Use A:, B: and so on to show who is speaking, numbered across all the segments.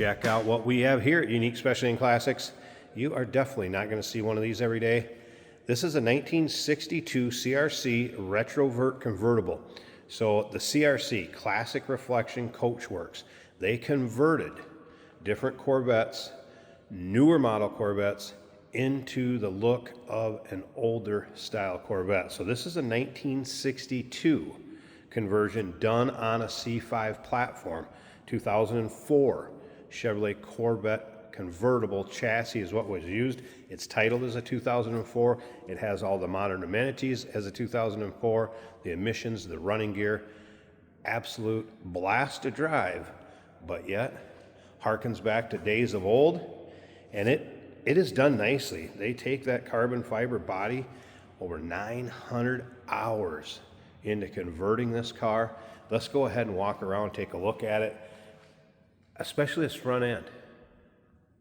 A: check out what we have here at Unique Specialty and Classics. You are definitely not going to see one of these every day. This is a 1962 CRC Retrovert convertible. So the CRC, Classic Reflection Coachworks, they converted different Corvettes, newer model Corvettes, into the look of an older style Corvette. So this is a 1962 conversion done on a C5 platform. 2004 Chevrolet Corvette convertible chassis is what was used. It's titled as a 2004. It has all the modern amenities as a 2004, the emissions, the running gear. Absolute blast to drive, but yet harkens back to days of old, and it is done nicely. They take that carbon fiber body, over 900 hours into converting this car. Let's go ahead and walk around, take a look at it, especially this front end.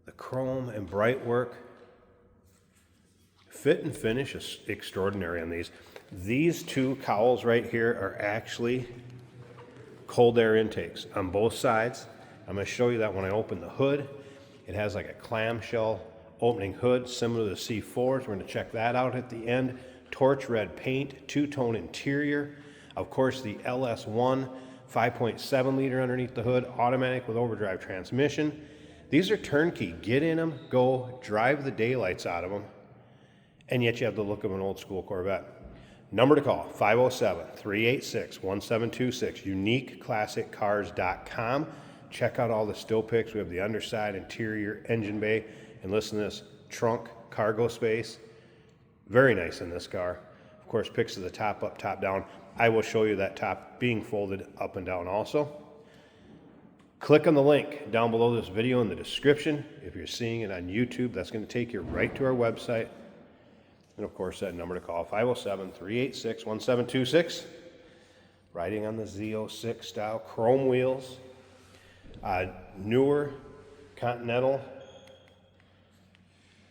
A: The chrome and bright work. Fit and finish is extraordinary on these. These two cowls right here are actually cold air intakes on both sides. I'm going to show you that when I open the hood. It has like a clamshell opening hood similar to the C4s. We're going to check that out at the end. Torch red paint, two-tone interior. Of course, the LS1 5.7 liter underneath the hood, automatic with overdrive transmission. These are turnkey. Get in them, go, drive the daylights out of them, and yet you have the look of an old school Corvette. Number to call, 507-386-1726, uniqueclassiccars.com. Check out all the still pics. We have the underside, interior, engine bay, and listen to this, trunk, cargo space. Very nice in this car. Of course, pics of the top up, top down. I will show you that top being folded up and down also. Click on the link down below this video in the description. If you're seeing it on YouTube, that's going to take you right to our website. And of course, that number to call, 507-386-1726. Riding on the Z06 style chrome wheels. Newer Continental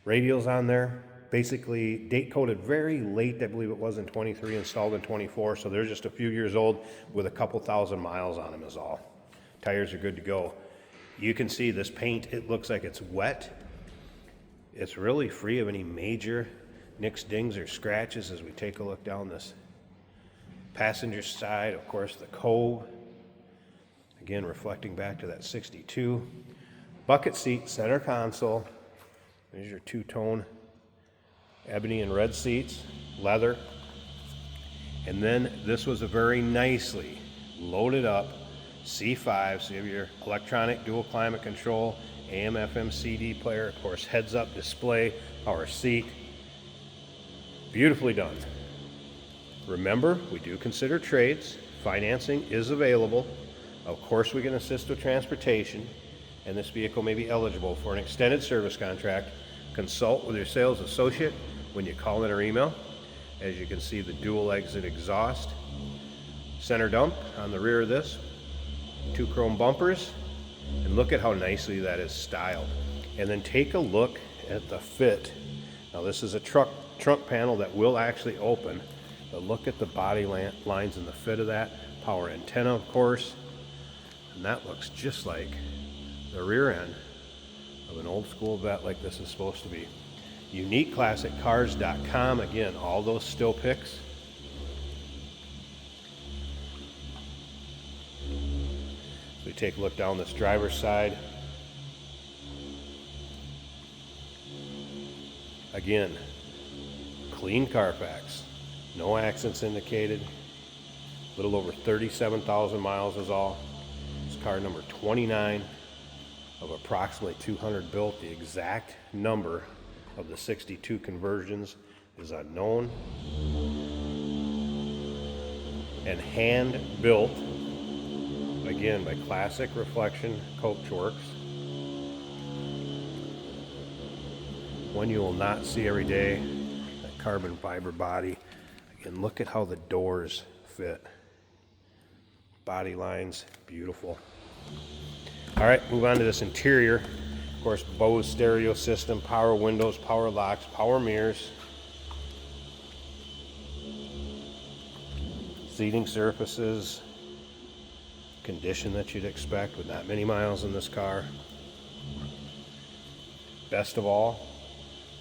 A: radials on there. Basically date coded very late, I believe it was in 23, installed in 24, so they're just a few years old with a couple thousand miles on them is all. Tires are good to go. You can see this paint, it looks like it's wet. It's really free of any major nicks, dings, or scratches as we take a look down this passenger side. Of course, the cove, again reflecting back to that 62. Bucket seat, center console. There's your two-tone ebony and red seats, leather. And then this was a very nicely loaded up C5, so you have your electronic dual climate control, AM, FM, CD player, of course, heads up display, power seat. Beautifully done. Remember, we do consider trades. Financing is available. Of course, we can assist with transportation, and this vehicle may be eligible for an extended service contract. Consult with your sales associate when you call in or email. As you can see, the dual exit exhaust, center dump on the rear of this, two chrome bumpers, and look at how nicely that is styled. And then take a look at the fit. Now this is a trunk panel that will actually open, but look at the body lines and the fit of that. Power antenna, of course, and that looks just like the rear end of an old school Vette like this is supposed to be. UniqueClassicCars.com. Again, all those still pics. So we take a look down this driver's side. Again, clean Carfax. No accidents indicated. A little over 37,000 miles is all. It's car number 29 of approximately 200 built. The exact number of the 62 conversions is unknown. And hand built, again, by Classic Reflection Coachworks. One you will not see every day, that carbon fiber body. Again, look at how the doors fit. Body lines, beautiful. All right, move on to this interior. Of course, Bose stereo system, power windows, power locks, power mirrors. Seating surfaces, condition that you'd expect with not many miles in this car. best of all,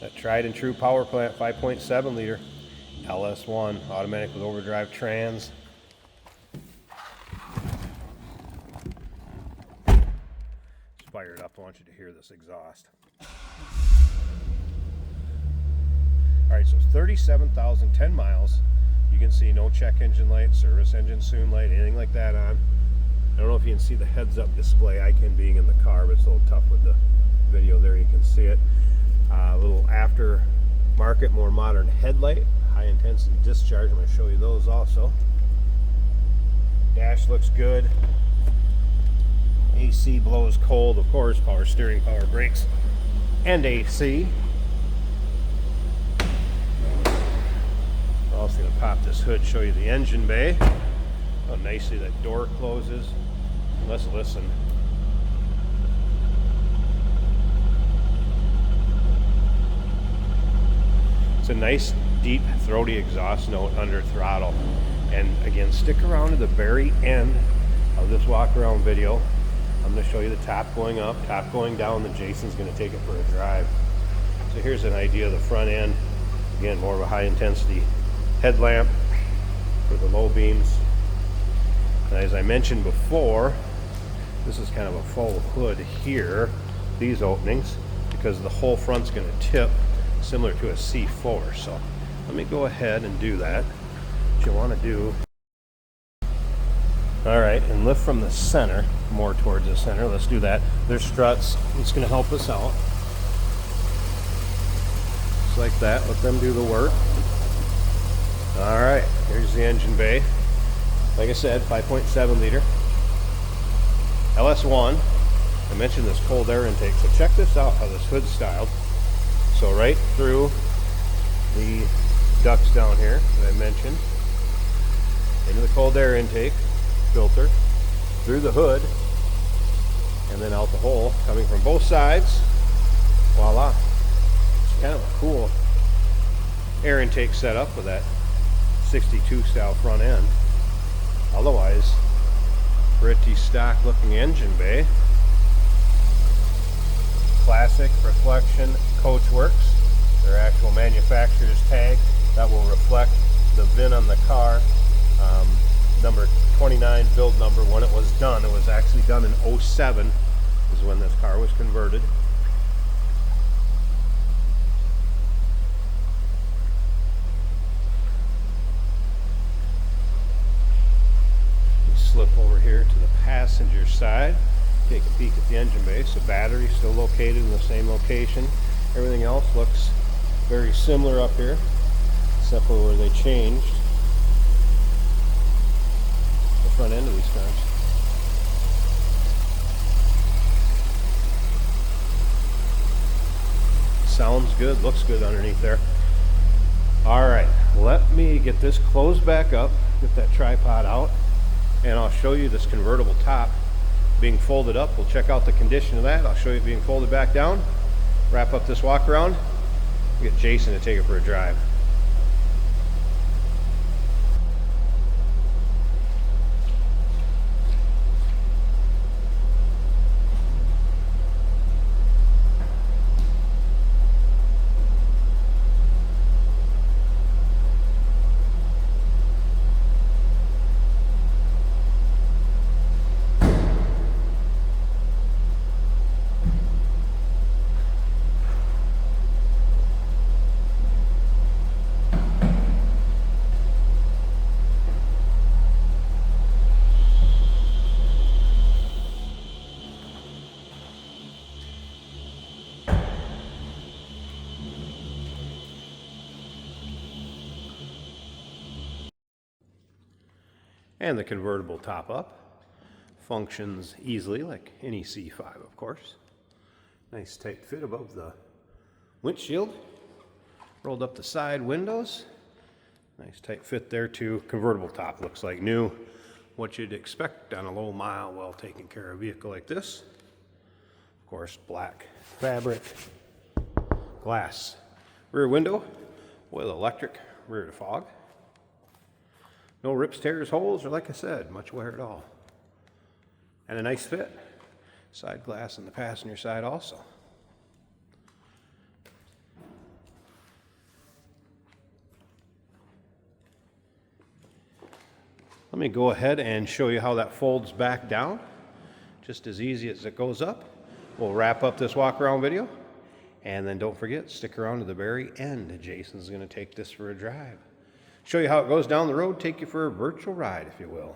A: that tried and true power plant 5.7 liter LS1 automatic with overdrive trans. Just fire it up. I want you to hear this exhaust. Alright, so 37,010 miles. You can see no check engine light, service engine soon light, anything like that on. I don't know if you can see the heads-up display. I can, being in the car, but it's a little tough with the video there. You can see it. A little aftermarket, more modern headlight, high-intensity discharge. I'm going to show you those also. Dash looks good. AC blows cold, of course. Power steering, power brakes, and AC. I'm also going to pop this hood, show you the engine bay. How nicely that door closes. Let's listen. It's a nice, deep, throaty exhaust note under throttle. And again, stick around to the very end of this walk around video. I'm going to show you the top going up, top going down, then Jason's going to take it for a drive. So here's an idea of the front end. Again, more of a high intensity headlamp for the low beams. And as I mentioned before, this is kind of a full hood here, these openings, because the whole front's going to tip similar to a C4. So let me go ahead and do that. What you want to do, all right, and lift from the center, more towards the center. Let's do that. There's struts. It's going to help us out. Just like that. Let them do the work. All right, here's the engine bay. Like I said, 5.7 liter LS1. I mentioned this cold air intake, so check this out how this hood's styled. So right through the ducts down here that I mentioned, into the cold air intake filter, through the hood, and then out the hole, coming from both sides. Voila. It's kind of a cool air intake setup with that 62 style front end. Otherwise, pretty stock looking engine bay. Classic reflection Coachworks, their actual manufacturer's tag that will reflect the VIN on the car, number 29 build number when it was done. It was actually done in 07 is when this car was converted. Slip over here to the passenger side, take a peek at the engine bay. So battery still located in the same location. Everything else looks very similar up here, except for where they changed the front end of these cars. Sounds good, looks good underneath there. All right, let me get this closed back up, get that tripod out, and I'll show you this convertible top being folded up. We'll check out the condition of that. I'll show you it being folded back down, wrap up this walk around, get Jason to take it for a drive. And the convertible top up functions easily like any C5, of course. Nice tight fit above the windshield. Rolled up the side windows. Nice tight fit there too. Convertible top looks like new. What you'd expect on a low mile, well taken care of vehicle like this. Of course, black fabric, glass rear window with electric rear defog. No rips, tears, holes, or like I said, much wear at all. And a nice fit. Side glass on the passenger side also. Let me go ahead and show you how that folds back down. Just as easy as it goes up. We'll wrap up this walk around video. And then don't forget, stick around to the very end. Jason's going to take this for a drive. Show you how it goes down the road, take you for a virtual ride, if you will.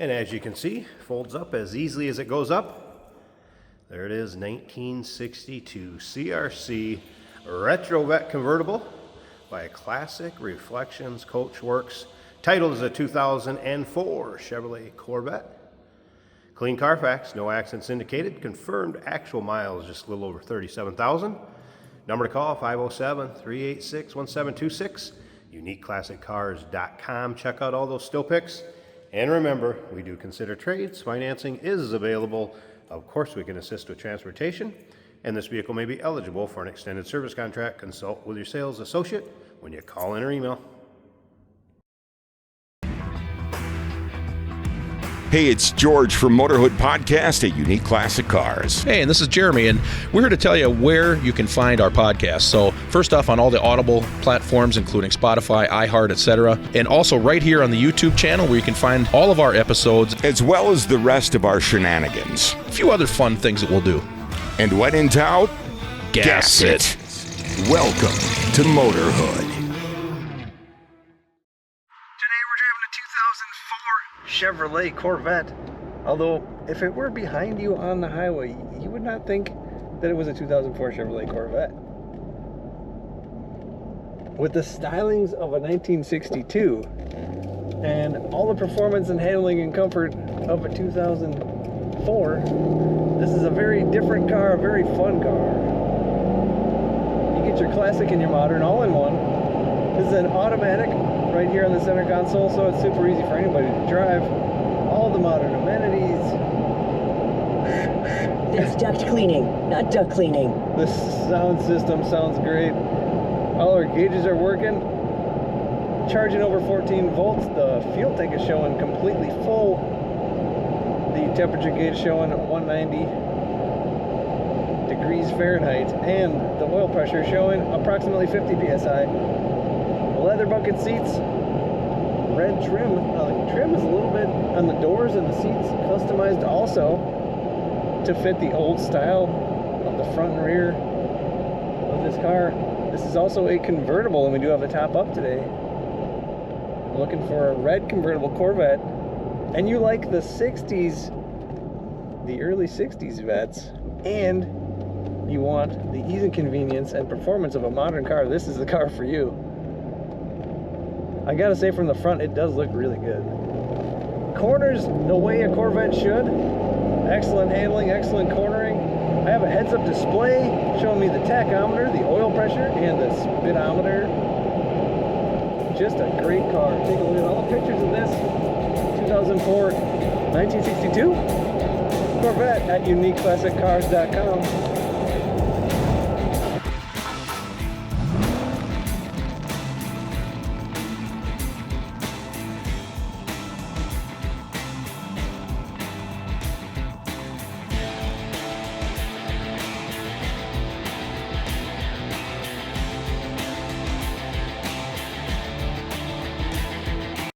A: And as you can see, folds up as easily as it goes up. There it is, 1962 CRC Retrovette convertible by Classic Reflections Coachworks. Titled as a 2004 Chevrolet Corvette. Clean Carfax, no accidents indicated. Confirmed actual miles just a little over 37,000. Number to call, 507-386-1726. UniqueClassicCars.com. Check out all those still pics. And remember, we do consider trades. Financing is available. Of course, we can assist with transportation. And this vehicle may be eligible for an extended service contract. Consult with your sales associate when you call in or email.
B: Hey, it's George from Motorhood Podcast at Unique Classic Cars.
C: Hey, and this is Jeremy, and we're here to tell you where you can find our podcast. So first off, on all the Audible platforms, including Spotify, iHeart, etc., and also right here on the YouTube channel where you can find all of our episodes,
B: as well as the rest of our shenanigans.
C: A few other fun things that we'll do.
B: And when in doubt,
C: gas it.
B: Welcome to Motorhood.
D: Chevrolet Corvette. Although, if it were behind you on the highway, you would not think that it was a 2004 Chevrolet Corvette. With the stylings of a 1962 and all the performance and handling and comfort of a 2004, this is a very different car, a very fun car. You get your classic and your modern all in one. This is an automatic right here on the center console, so it's super easy for anybody to drive. All the modern amenities.
E: It's duct cleaning, not duct cleaning.
D: The sound system sounds great. All our gauges are working. Charging over 14 volts. The fuel tank is showing completely full. The temperature gauge showing 190 degrees Fahrenheit. And the oil pressure showing approximately 50 psi. Leather bucket seats, red trim. The trim is a little bit on the doors and the seats customized also to fit the old style of the front and rear of this car. This is also a convertible, and we do have the top up today. Looking for a red convertible Corvette, and you like the 60s, the early 60s Vettes, and you want the ease and convenience and performance of a modern car, this is the car for you. I gotta say, from the front, it does look really good. Corners the way a Corvette should. Excellent handling, excellent cornering. I have a heads-up display showing me the tachometer, the oil pressure, and the speedometer. Just a great car. Take a look at all the pictures of this 2004 1962 Corvette at UniqueClassicCars.com.